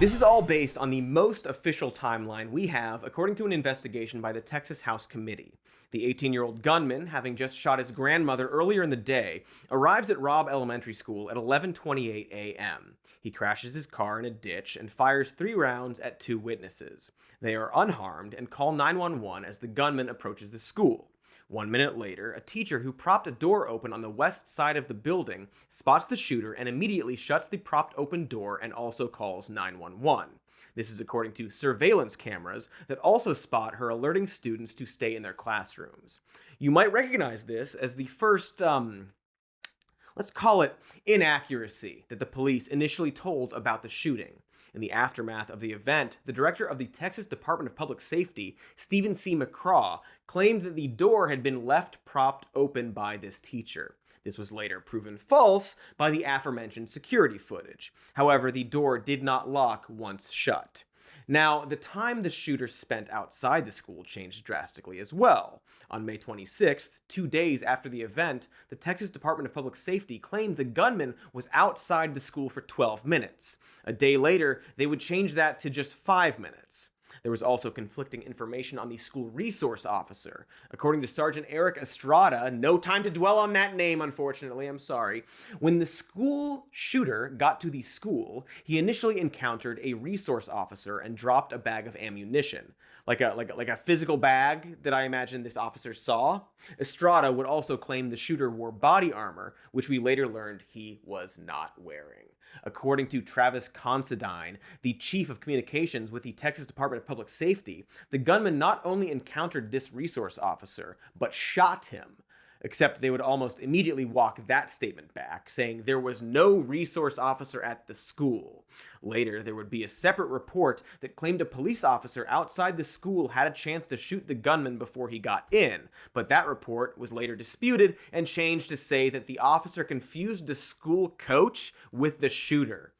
This is all based on the most official timeline we have, according to an investigation by the Texas House Committee. The 18-year-old gunman, having just shot his grandmother earlier in the day, arrives at Robb Elementary School at 11:28 a.m. He crashes his car in a ditch and fires 3 rounds at 2 witnesses. They are unharmed and call 911 as the gunman approaches the school. 1 minute later, a teacher who propped a door open on the west side of the building spots the shooter and immediately shuts the propped open door and also calls 911. This is according to surveillance cameras that also spot her alerting students to stay in their classrooms. You might recognize this as the first, let's call it inaccuracy that the police initially told about the shooting. In the aftermath of the event, the director of the Texas Department of Public Safety, Stephen C. McCraw, claimed that the door had been left propped open by this teacher. This was later proven false by the aforementioned security footage. However, the door did not lock once shut. Now, the time the shooter spent outside the school changed drastically as well. On May 26th, 2 days after the event, the Texas Department of Public Safety claimed the gunman was outside the school for 12 minutes. A day later, they would change that to just 5 minutes. There was also conflicting information on the school resource officer. According to Sergeant Eric Estrada, no time to dwell on that name, unfortunately, I'm sorry. When the school shooter got to the school, he initially encountered a resource officer and dropped a bag of ammunition. Like a physical bag that I imagine this officer saw. Estrada would also claim the shooter wore body armor, which we later learned he was not wearing. According to Travis Considine, the chief of communications with the Texas Department of Public Safety, the gunman not only encountered this resource officer, but shot him. Except they would almost immediately walk that statement back, saying there was no resource officer at the school. Later, there would be a separate report that claimed a police officer outside the school had a chance to shoot the gunman before he got in, but that report was later disputed and changed to say that the officer confused the school coach with the shooter.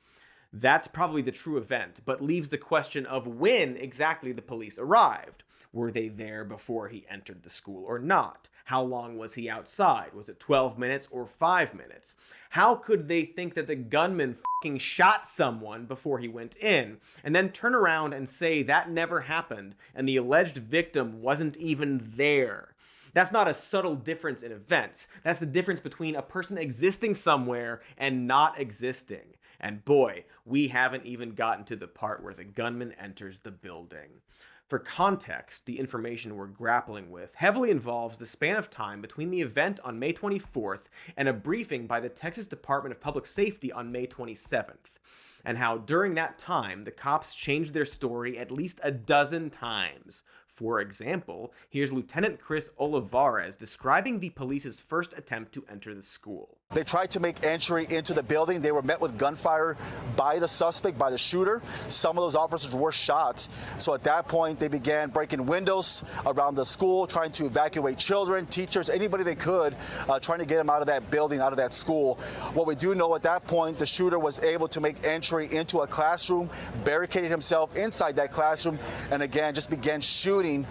That's probably the true event, but leaves the question of when exactly the police arrived. Were they there before he entered the school or not? How long was he outside? Was it 12 minutes or 5 minutes? How could they think that the gunman fucking shot someone before he went in, and then turn around and say that never happened and the alleged victim wasn't even there? That's not a subtle difference in events. That's the difference between a person existing somewhere and not existing. And boy, we haven't even gotten to the part where the gunman enters the building. For context, the information we're grappling with heavily involves the span of time between the event on May 24th and a briefing by the Texas Department of Public Safety on May 27th, and how during that time the cops changed their story at least a dozen times. For example, here's Lieutenant Chris Olivares describing the police's first attempt to enter the school. They tried to make entry into the building. They were met with gunfire by the suspect, by the shooter. Some of those officers were shot. So at that point, they began breaking windows around the school, trying to evacuate children, teachers, anybody they could, trying to get them out of that building, out of that school. What we do know at that point, the shooter was able to make entry into a classroom, barricaded himself inside that classroom, and again, just began shooting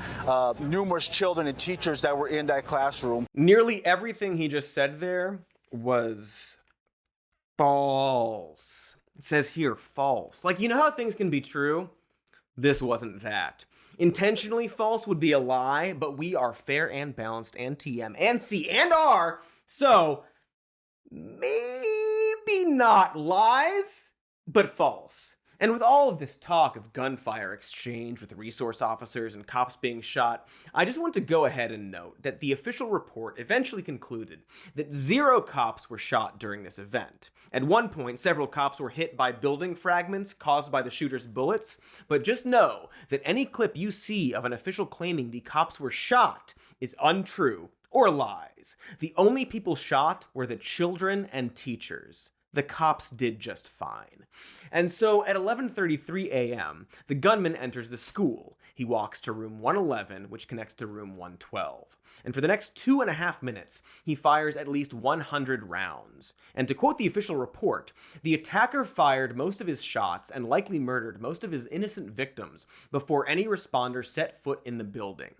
numerous children and teachers that were in that classroom. Nearly everything he just said there was false. It says here, false. Like, you know how things can be true? This wasn't that. Intentionally false would be a lie, but we are fair and balanced and TM and C and R, so maybe not lies, but false. And with all of this talk of gunfire exchange with resource officers and cops being shot, I just want to go ahead and note that the official report eventually concluded that 0 cops were shot during this event. At one point, several cops were hit by building fragments caused by the shooter's bullets, but just know that any clip you see of an official claiming the cops were shot is untrue or lies. The only people shot were the children and teachers. The cops did just fine. And so at 11:33 a.m., the gunman enters the school. He walks to room 111, which connects to room 112. And for the next 2.5 minutes, he fires at least 100 rounds. And to quote the official report, the attacker fired most of his shots and likely murdered most of his innocent victims before any responder set foot in the building.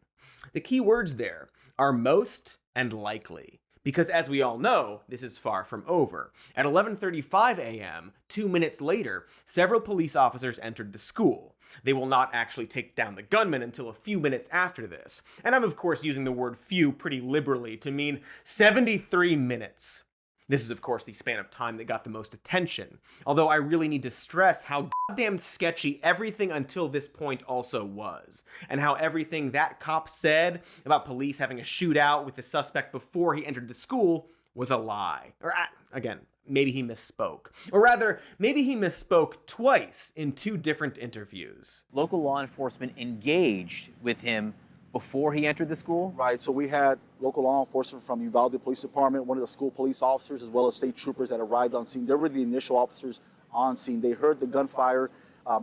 The key words there are most and likely, Because as we all know, this is far from over. At 11:35 a.m., 2 minutes later, several police officers entered the school. They will not actually take down the gunman until a few minutes after this. And I'm of course using the word few pretty liberally to mean 73 minutes. This is of course the span of time that got the most attention, although I really need to stress how goddamn sketchy everything until this point also was, and how everything that cop said about police having a shootout with the suspect before he entered the school was a lie. Or again, maybe he misspoke. Or rather, maybe he misspoke twice in 2 different interviews. Local law enforcement engaged with him before he entered the school? Right, so we had local law enforcement from Uvalde Police Department, one of the school police officers, as well as state troopers that arrived on scene. They were the initial officers on scene. They heard the gunfire.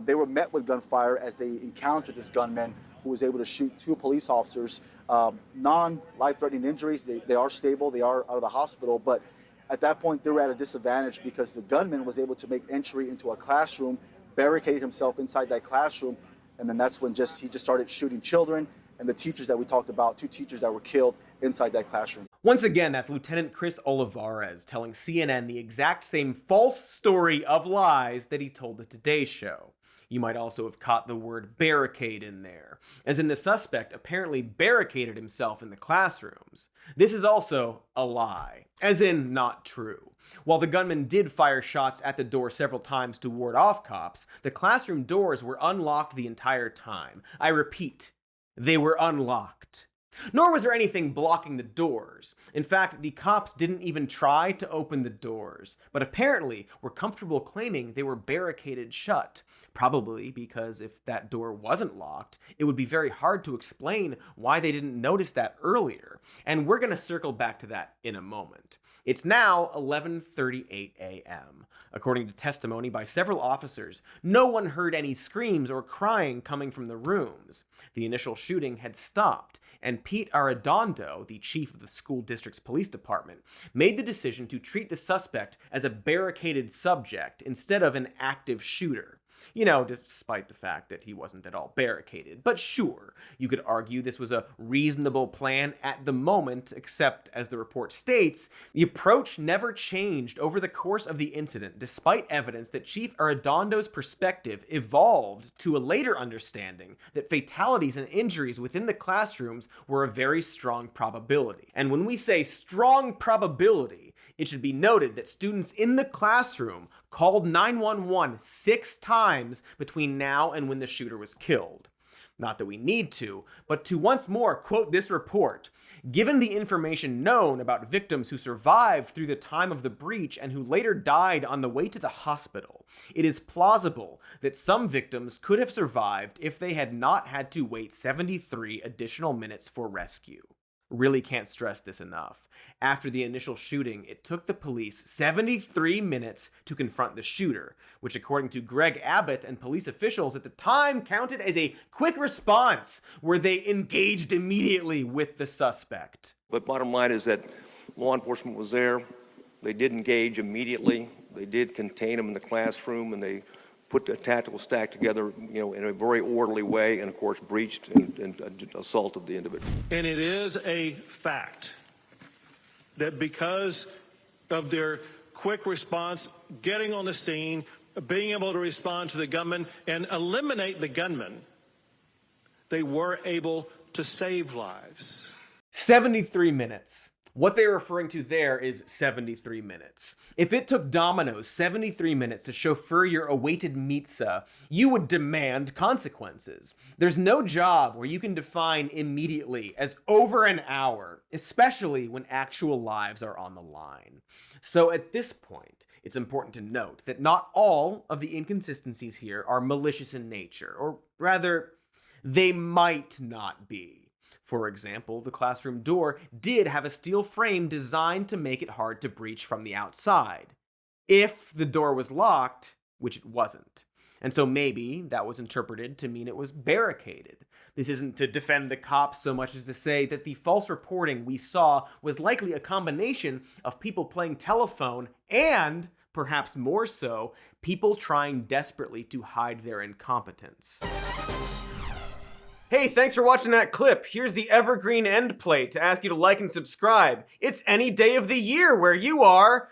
They were met with gunfire as they encountered this gunman who was able to shoot 2 police officers. Non-life-threatening injuries. They are stable. They are out of the hospital. But at that point, they were at a disadvantage because the gunman was able to make entry into a classroom, barricaded himself inside that classroom, and then that's when he just started shooting children and the teachers that we talked about, 2 teachers that were killed inside that classroom. Once again, that's Lieutenant Chris Olivares telling CNN the exact same false story of lies that he told the Today Show. You might also have caught the word barricade in there, as in the suspect apparently barricaded himself in the classrooms. This is also a lie, as in not true. While the gunman did fire shots at the door several times to ward off cops, the classroom doors were unlocked the entire time. I repeat, they were unlocked. Nor was there anything blocking the doors. In fact, the cops didn't even try to open the doors, but apparently were comfortable claiming they were barricaded shut. Probably because if that door wasn't locked, it would be very hard to explain why they didn't notice that earlier. And we're going to circle back to that in a moment. It's now 11:38 a.m. According to testimony by several officers, no one heard any screams or crying coming from the rooms. The initial shooting had stopped, and Pete Arredondo, the chief of the school district's police department, made the decision to treat the suspect as a barricaded subject instead of an active shooter. You know, despite the fact that he wasn't at all barricaded. But sure, you could argue this was a reasonable plan at the moment, except, as the report states, the approach never changed over the course of the incident, despite evidence that Chief Arredondo's perspective evolved to a later understanding that fatalities and injuries within the classrooms were a very strong probability. And when we say strong probability, it should be noted that students in the classroom called 911 6 times between now and when the shooter was killed. Not that we need to, but to once more quote this report, given the information known about victims who survived through the time of the breach and who later died on the way to the hospital, it is plausible that some victims could have survived if they had not had to wait 73 additional minutes for rescue. Really can't stress this enough. After the initial shooting, it took the police 73 minutes to confront the shooter, which according to Greg Abbott and police officials at the time counted as a quick response where they engaged immediately with the suspect. But bottom line is that law enforcement was there. They did engage immediately. They did contain him in the classroom, and they put a tactical stack together, in a very orderly way, and of course breached and assaulted the individual. And it is a fact that because of their quick response, getting on the scene, being able to respond to the gunman and eliminate the gunman, they were able to save lives. 73 minutes. What they're referring to there is 73 minutes. If it took Domino's 73 minutes to chauffeur your awaited pizza, you would demand consequences. There's no job where you can define immediately as over an hour, especially when actual lives are on the line. So at this point, it's important to note that not all of the inconsistencies here are malicious in nature, or rather, they might not be. For example, the classroom door did have a steel frame designed to make it hard to breach from the outside, if the door was locked, which it wasn't. And so maybe that was interpreted to mean it was barricaded. This isn't to defend the cops so much as to say that the false reporting we saw was likely a combination of people playing telephone and, perhaps more so, people trying desperately to hide their incompetence. Hey, thanks for watching that clip. Here's the evergreen end plate to ask you to like and subscribe. It's any day of the year where you are.